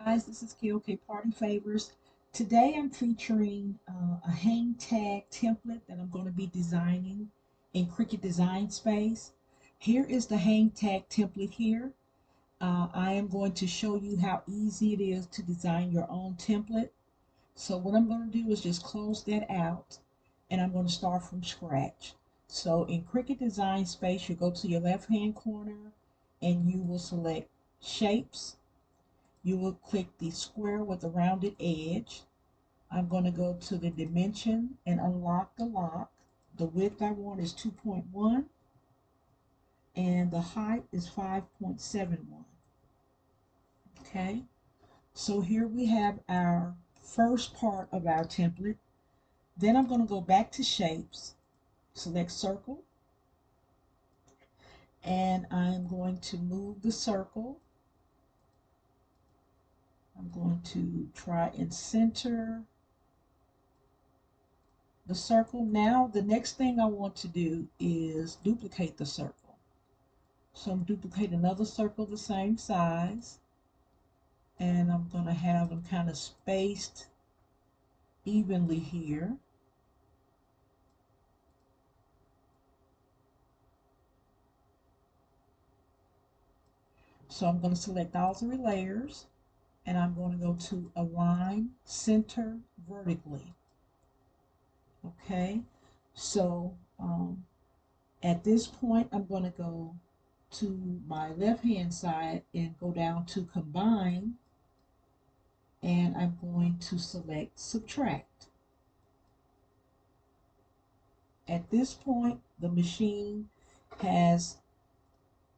guys, this is KOK Party Favors. Today I'm featuring a hang tag template that I'm going to be designing in Cricut Design Space. Here is the hang tag template here. I am going to show you how easy it is to design your own template. So what I'm going to do is just close that out and I'm going to start from scratch. So in Cricut Design Space, you go to your left hand corner and you will select Shapes. You will click the square with the rounded edge. I'm going to go to the dimension and unlock the lock. The width I want is 2.1 and the height is 5.71. Okay, so here we have our first part of our template. Then I'm going to go back to Shapes, select Circle, and I'm going to move the circle. I'm going to try and center the circle. Now the next thing I want to do is duplicate the circle. So I'm duplicate another circle the same size, and I'm going to have them kind of spaced evenly here. So I'm going to select all three layers and I'm going to go to Align Center Vertically. Okay, so at this point I'm going to go to my left hand side and go down to Combine, and I'm going to select Subtract. At this point the machine has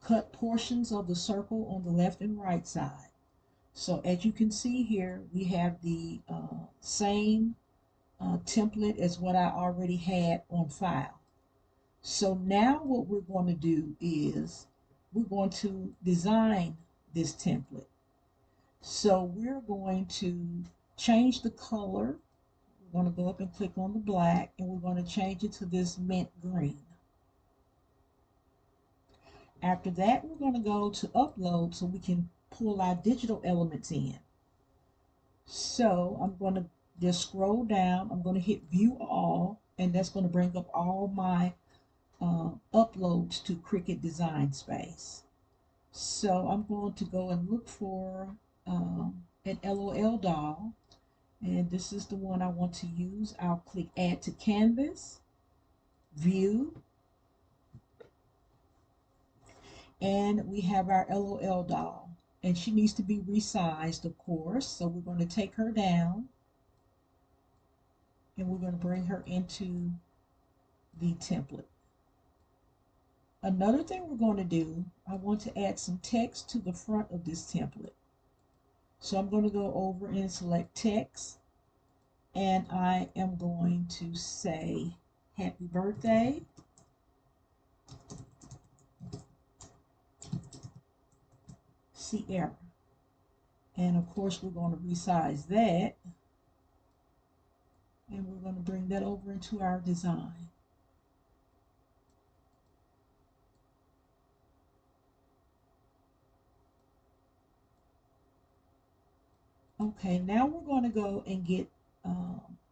cut portions of the circle on the left and right side. So as you can see here, we have the same template as what I already had on file. So now what we're going to do is we're going to design this template. So we're going to change the color. We're going to go up and click on the black, and we're going to change it to this mint green. After that, we're going to go to Upload so we can pull our digital elements in. So I'm going to just scroll down. I'm going to hit View All, and that's going to bring up all my uploads to Cricut Design Space. So I'm going to go and look for an LOL doll, and this is the one I want to use. I'll click Add to Canvas, View, and we have our LOL doll, and she needs to be resized, of course. So we're going to take her down and we're going to bring her into the template. Another thing we're going to do, I want to add some text to the front of this template. So I'm going to go over and select text, and I am going to say happy birthday, Sierra. And of course we're going to resize that, and we're going to bring that over into our design. Okay, now we're going to go and get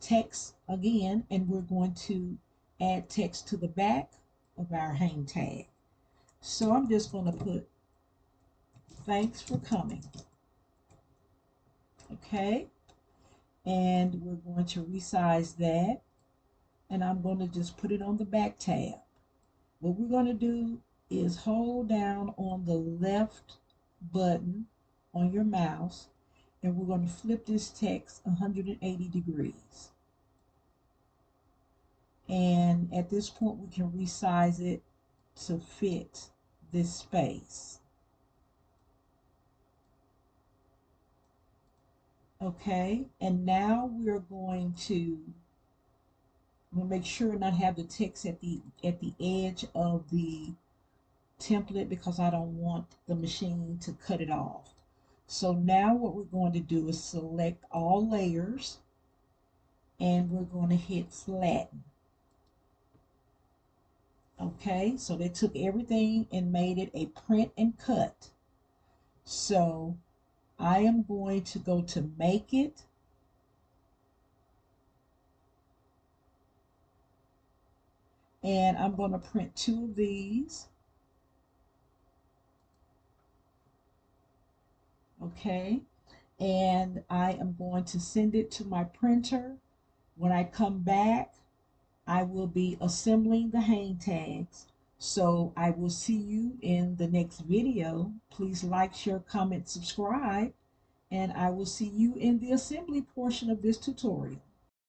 text again, and we're going to add text to the back of our hang tag. So I'm just going to put thanks for coming. Okay, and we're going to resize that, and I'm going to just put it on the back tab. What we're going to do is hold down on the left button on your mouse, and we're going to flip this text 180 degrees. And at this point we can resize it to fit this space. Okay, and now we're going to make sure not have the text at the edge of the template, because I don't want the machine to cut it off. So now what we're going to do is select all layers, and we're going to hit flatten. Okay, so they took everything and made it a print and cut. So I am going to go to Make It, and I'm going to print 2 of these. Okay, and I am going to send it to my printer. When I come back, I will be assembling the hang tags. So I will see you in the next video. Please like, share, comment, subscribe, and I will see you in the assembly portion of this tutorial.